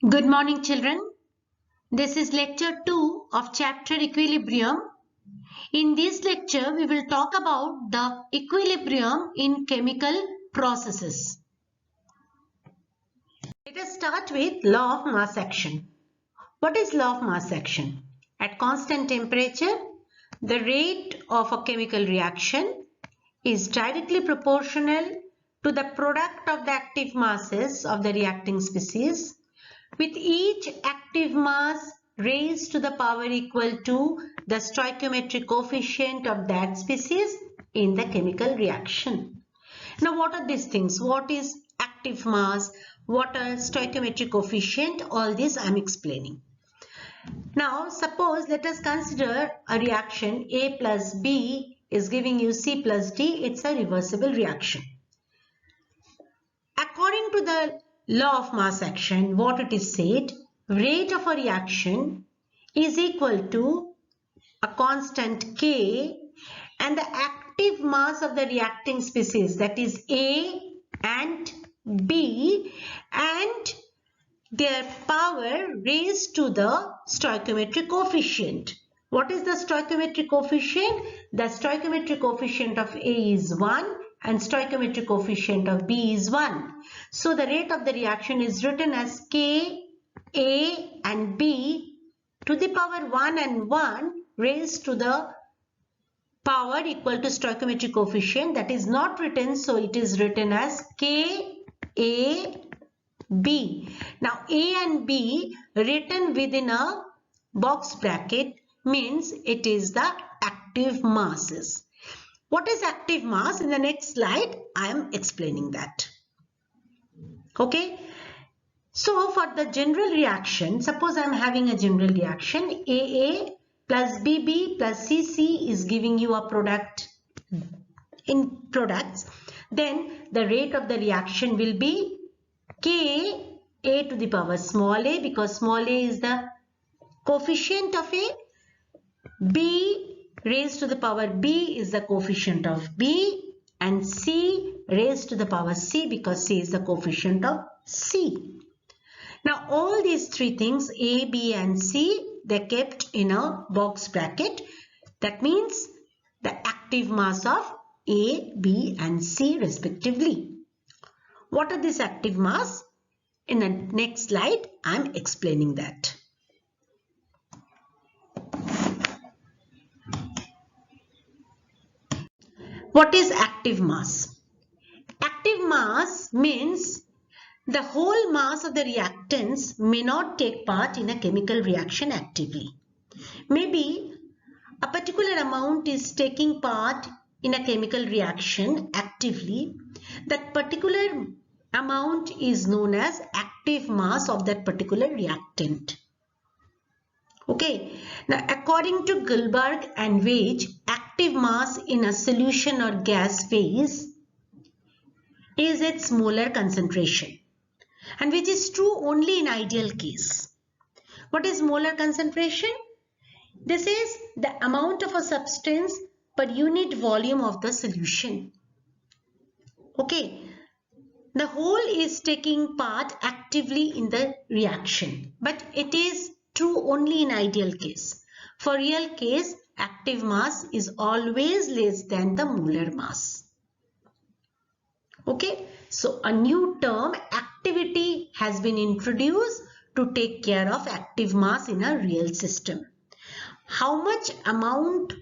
Good morning, children. This is lecture 2 of chapter Equilibrium. In this lecture, we will talk about the equilibrium in chemical processes. Let us start with law of mass action. What is law of mass action? At constant temperature, the rate of a chemical reaction is directly proportional to the product of the active masses of the reacting species, with each active mass raised to the power equal to the stoichiometric coefficient of that species in the chemical reaction. Now, what are these things? What is active mass? What are stoichiometric coefficient? All this I am explaining. Now, suppose let us consider a reaction A plus B is giving you C plus D. It's a reversible reaction. According to the law of mass action, what it is said, rate of a reaction is equal to a constant K and the active mass of the reacting species, that is A and B, and their power raised to the stoichiometric coefficient. What is the stoichiometric coefficient? The stoichiometric coefficient of A is 1 and stoichiometric coefficient of B is 1. So the rate of the reaction is written as K, A and B to the power 1 and 1 raised to the power equal to stoichiometric coefficient. That is not written, so it is written as K, A, B. Now A and B written within a box bracket means it is the active masses. What is active mass? In the next slide, I am explaining that. Okay. So for the general reaction, suppose I am having a general reaction, AA plus BB plus CC is giving you a product in products. Then the rate of the reaction will be K, A to the power small a, because small a is the coefficient of A. B raised to the power B is the coefficient of B, and C raised to the power C because C is the coefficient of C. Now all these three things A, B and C, they are kept in a box bracket. That means the active mass of A, B and C respectively. What are this active mass? In the next slide, I am explaining that. What is active mass? Active mass means the whole mass of the reactants may not take part in a chemical reaction actively. Maybe a particular amount is taking part in a chemical reaction actively. That particular amount is known as active mass of that particular reactant. Okay, now according to Gilbert and Veitch, active mass in a solution or gas phase is its molar concentration, and which is true only in ideal case. What is molar concentration? This is the amount of a substance per unit volume of the solution. Okay, the whole is taking part actively in the reaction, but it is true only in ideal case. For real case, active mass is always less than the molar mass. Okay, so a new term, activity, has been introduced to take care of active mass in a real system. How much amount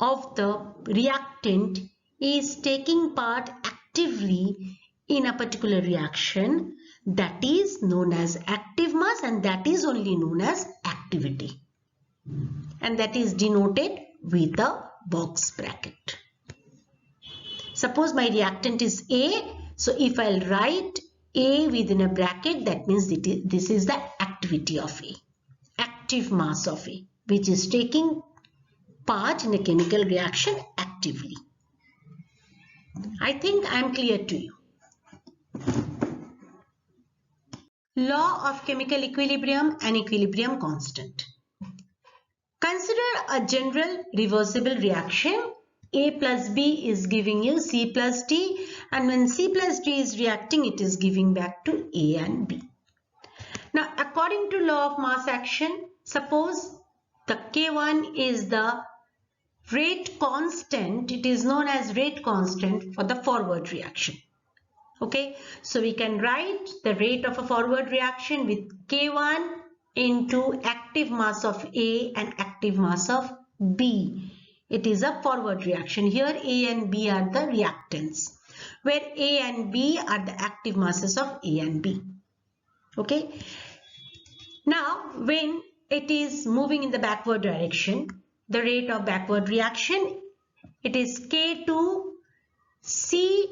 of the reactant is taking part actively in a particular reaction, that is known as active mass, and that is only known as activity, and that is denoted with a box bracket. Suppose my reactant is A, so if I'll write A within a bracket, that means this is the activity of A, active mass of A, which is taking part in a chemical reaction actively. I think I am clear to you. Law of chemical equilibrium and equilibrium constant. Consider a general reversible reaction. A plus B is giving you C plus D, and when C plus D is reacting, it is giving back to A and B. according to law of mass action, suppose the K1 is the rate constant. It is known as rate constant for the forward reaction. Okay, so we can write the rate of a forward reaction with K1 into active mass of A and active mass of B. It is a forward reaction. Here A and B are the reactants, where A and B are the active masses of A and B. Okay. Now, when it is moving in the backward direction, the rate of backward reaction, it is K2 C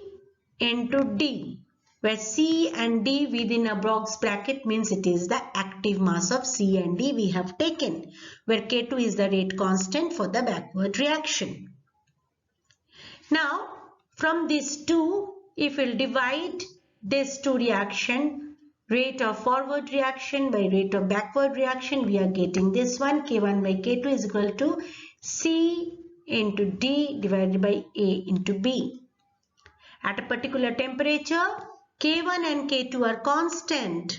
into D, where C and D within a box bracket means it is the active mass of C and D we have taken, where K2 is the rate constant for the backward reaction. Now, from these two, if we'll divide these two reaction, rate of forward reaction by rate of backward reaction, we are getting this one, K1 by K2 is equal to C into D divided by A into B. At a particular temperature, K1 and K2 are constant,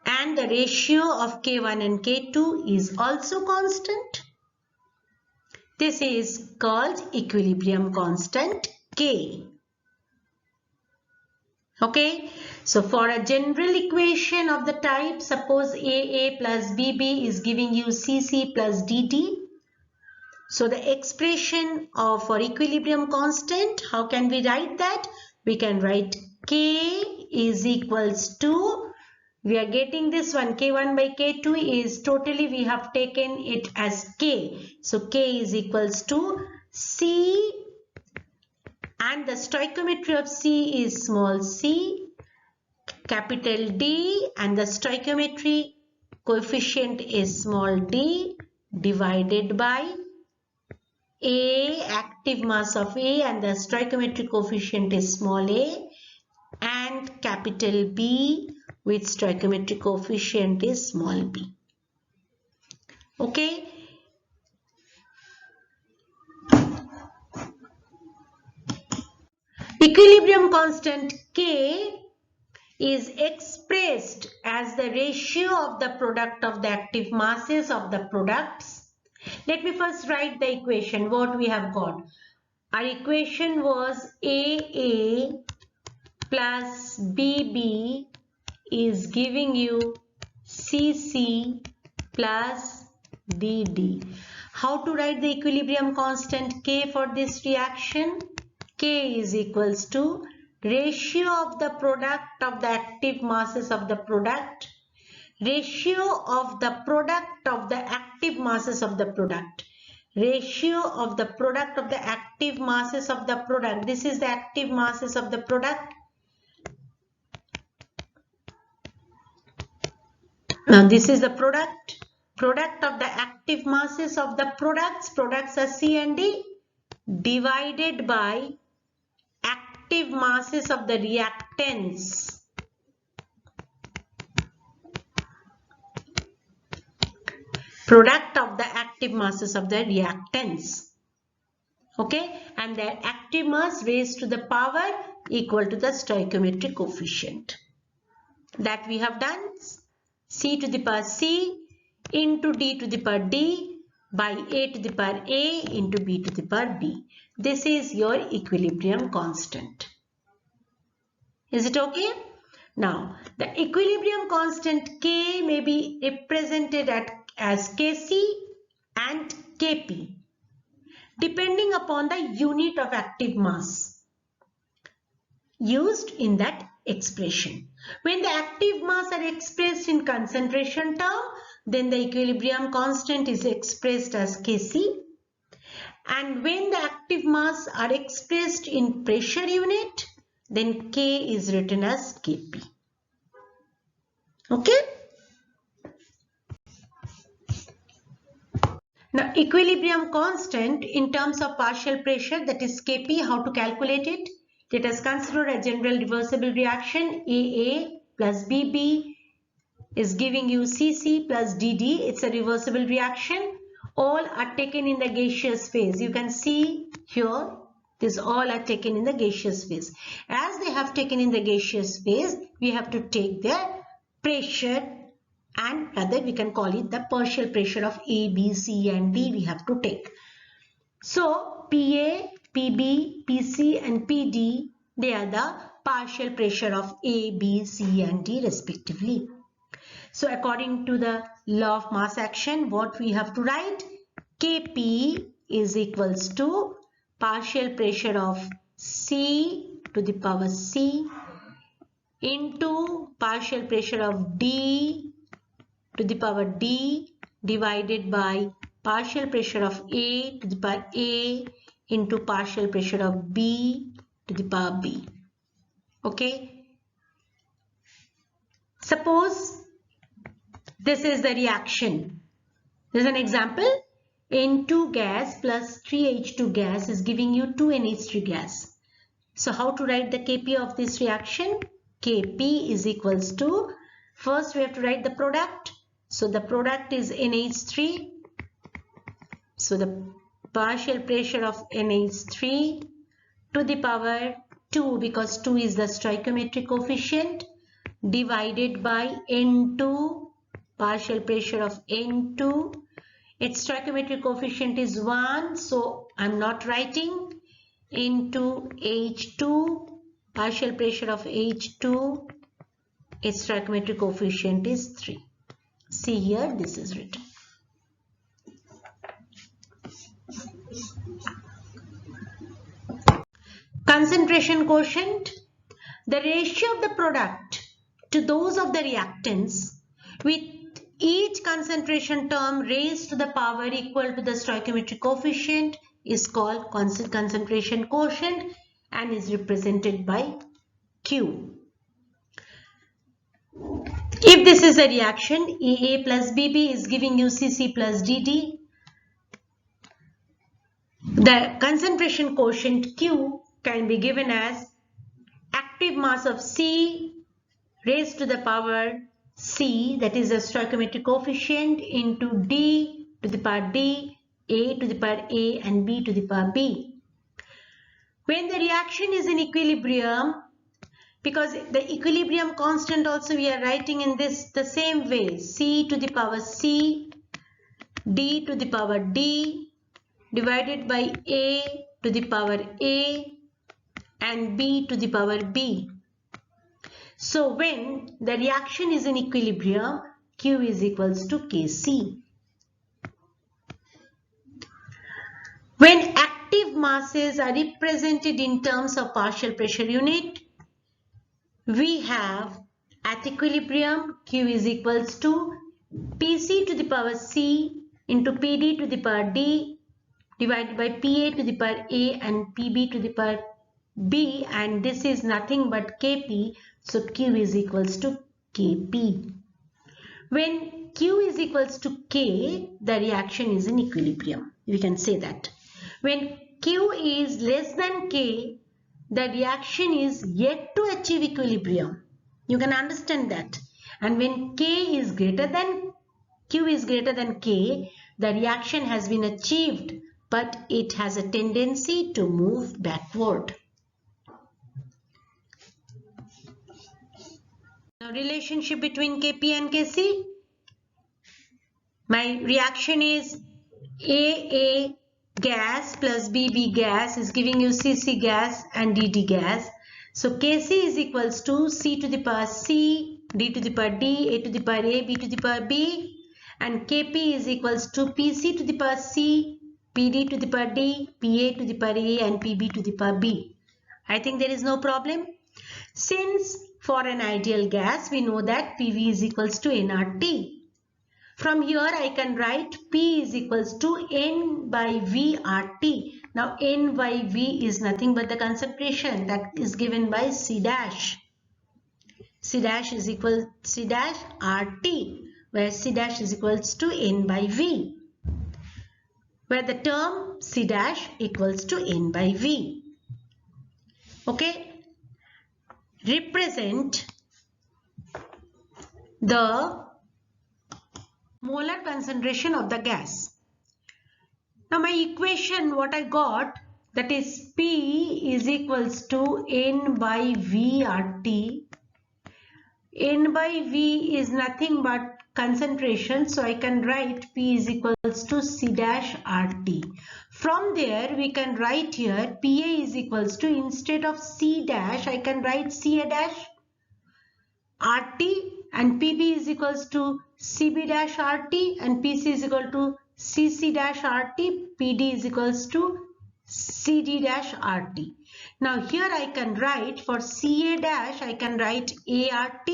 and the ratio of K1 and K2 is also constant. This is called equilibrium constant K. Okay, so for a general equation of the type, suppose AA plus BB is giving you CC plus DD. So the expression for equilibrium constant, how can we write that? We can write K is equals to, we are getting this one, K1 by K2 is totally, we have taken it as K. So K is equals to C, and the stoichiometry of C is small c, capital D, and the stoichiometry coefficient is small d, divided by A, active mass of A, and the stoichiometric coefficient is small a, and capital B with stoichiometric coefficient is small b. Okay. Equilibrium constant K is expressed as the ratio of the product of the active masses of the products. Let me first write the equation, what we have got. Our equation was AA plus BB is giving you CC plus DD. How to write the equilibrium constant K for this reaction? K is equals to ratio of the product of the active masses of the product, ratio of the product of the active masses of the product, ratio of the product of the active masses of the product. This is the active masses of the product. Now this is the product of the active masses of the products are C and D, divided by active masses of the reactants. Product of the active masses of the reactants. Okay, and their active mass raised to the power equal to the stoichiometric coefficient. That we have done. C to the power C into D to the power D by A to the power A into B to the power B. This is your equilibrium constant. Is it okay? Now, the equilibrium constant K may be represented as Kc and Kp, depending upon the unit of active mass used in that expression. When the active mass are expressed in concentration term, then the equilibrium constant is expressed as Kc, and when the active mass are expressed in pressure unit, then K is written as Kp. Okay? Now, equilibrium constant in terms of partial pressure, that is Kp, how to calculate it? Let us consider a general reversible reaction. AA plus BB is giving you CC plus DD. It's a reversible reaction. All are taken in the gaseous phase. You can see here, these all are taken in the gaseous phase. As they have taken in the gaseous phase, we have to take their pressure, and rather we can call it the partial pressure of A, B, C and D we have to take. So PA, PB, PC and PD, they are the partial pressure of A, B, C and D respectively. So according to the law of mass action, what we have to write? Kp is equals to partial pressure of C to the power C into partial pressure of D to the power D divided by partial pressure of A to the power A into partial pressure of B to the power B. Okay. Suppose this is the reaction. There's an example. N2 gas plus 3H2 gas is giving you 2NH3 gas. So how to write the Kp of this reaction? Kp is equals to, first we have to write the product. So the product is NH3. So the partial pressure of NH3 to the power 2, because 2 is the stoichiometric coefficient, divided by N2, partial pressure of N2. Its stoichiometric coefficient is 1, so I'm not writing, into H2, partial pressure of H2, its stoichiometric coefficient is 3. See here, this is written. Concentration quotient, the ratio of the product to those of the reactants with each concentration term raised to the power equal to the stoichiometric coefficient is called concentration quotient and is represented by Q. If this is a reaction, AA plus BB is giving you CC plus DD. The concentration quotient Q can be given as active mass of C raised to the power C, that is a stoichiometric coefficient, into D to the power D, A to the power A and B to the power B. When the reaction is in equilibrium, because the equilibrium constant also we are writing in this the same way, C to the power C, D to the power D divided by A to the power A and B to the power B. So when the reaction is in equilibrium, Q is equals to Kc. When active masses are represented in terms of partial pressure unit, we have at equilibrium Q is equals to Pc to the power C into Pd to the power D divided by Pa to the power A and Pb to the power B, and this is nothing but Kp, so Q is equals to Kp. When Q is equals to K, the reaction is in equilibrium. We can say that. When Q is less than K, the reaction is yet to achieve equilibrium. You can understand that. And when K is greater than Q is greater than K, the reaction has been achieved, but it has a tendency to move backward. Now, relationship between Kp and Kc. My reaction is AA gas plus BB gas is giving you CC gas and DD gas. So Kc is equals to C to the power C, D to the power D, A to the power A, B to the power B, and Kp is equals to Pc to the power C, Pd to the power D, Pa to the power A and Pb to the power B. I think there is no problem. Since for an ideal gas, we know that PV is equals to nRT. From here, I can write P is equals to N by V RT. Now, N by V is nothing but the concentration that is given by C dash. C dash is equal to C dash RT, where C dash is equals to N by V, where the term C dash equals to N by V. Okay. Represent the molar concentration of the gas. Now my equation what I got, that is P is equals to N by V RT. N by V is nothing but concentration, so I can write P is equals to C dash RT. From there we can write here PA is equals to, instead of C dash I can write CA dash RT, and PB is equals to CB dash RT, and PC is equal to CC dash RT, PD is equals to CD dash RT. Now here I can write for CA dash, I can write ART,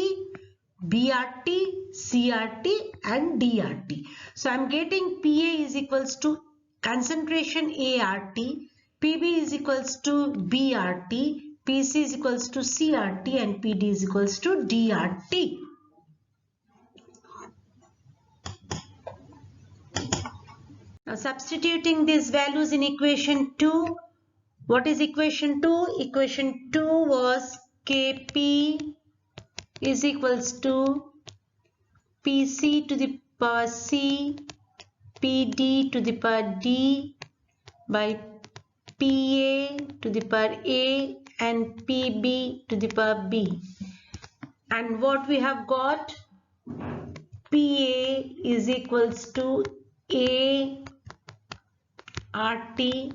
BRT, CRT and DRT. So I am getting PA is equals to concentration ART, PB is equals to BRT, PC is equals to CRT and PD is equals to DRT. Now substituting these values in equation 2, what is equation 2? Equation 2 was Kp is equals to Pc to the power C, Pd to the power D by Pa to the power A and Pb to the power B. And what we have got? Pa is equals to A RT,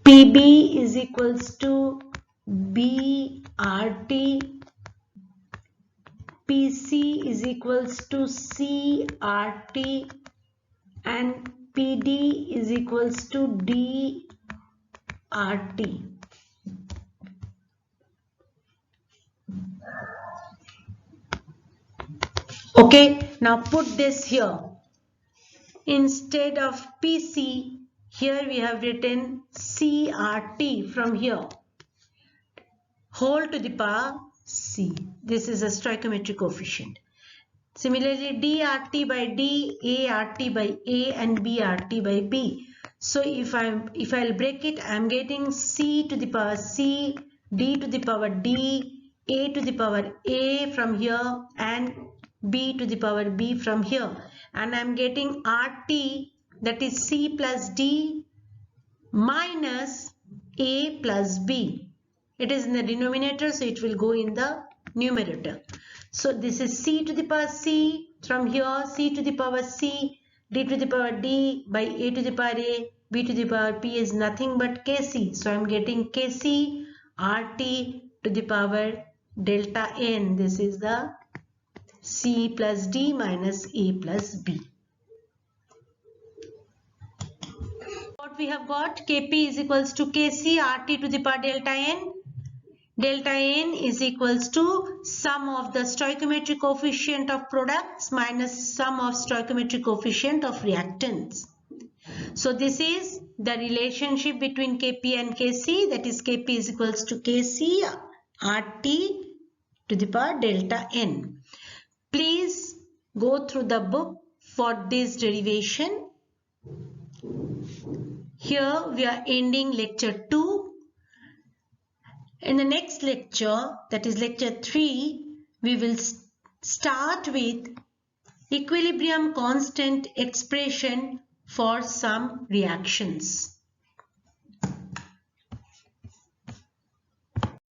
PB is equals to B RT, PC is equals to C RT and PD is equals to D RT. Okay, now put this here. Instead of PC, here we have written CRT from here, whole to the power C. This is a stoichiometric coefficient. Similarly, DRT by D, ART by A and BRT by B. So if I'll break it, I'm getting C to the power C, D to the power D, A to the power A from here and B to the power B from here, and I'm getting RT, that is C plus D minus A plus B. It is in the denominator, so it will go in the numerator. So this is C to the power C from here, C to the power C, D to the power D by A to the power A, B to the power P is nothing but Kc. So I'm getting Kc RT to the power delta N. This is the C plus D minus A plus B. What we have got? Kp is equals to Kc RT to the power delta N. Delta N is equals to sum of the stoichiometric coefficient of products minus sum of stoichiometric coefficient of reactants. So this is the relationship between Kp and Kc, that is Kp is equals to Kc RT to the power delta N. Please go through the book for this derivation. Here we are ending lecture 2. In the next lecture, that is lecture 3, we will start with equilibrium constant expression for some reactions.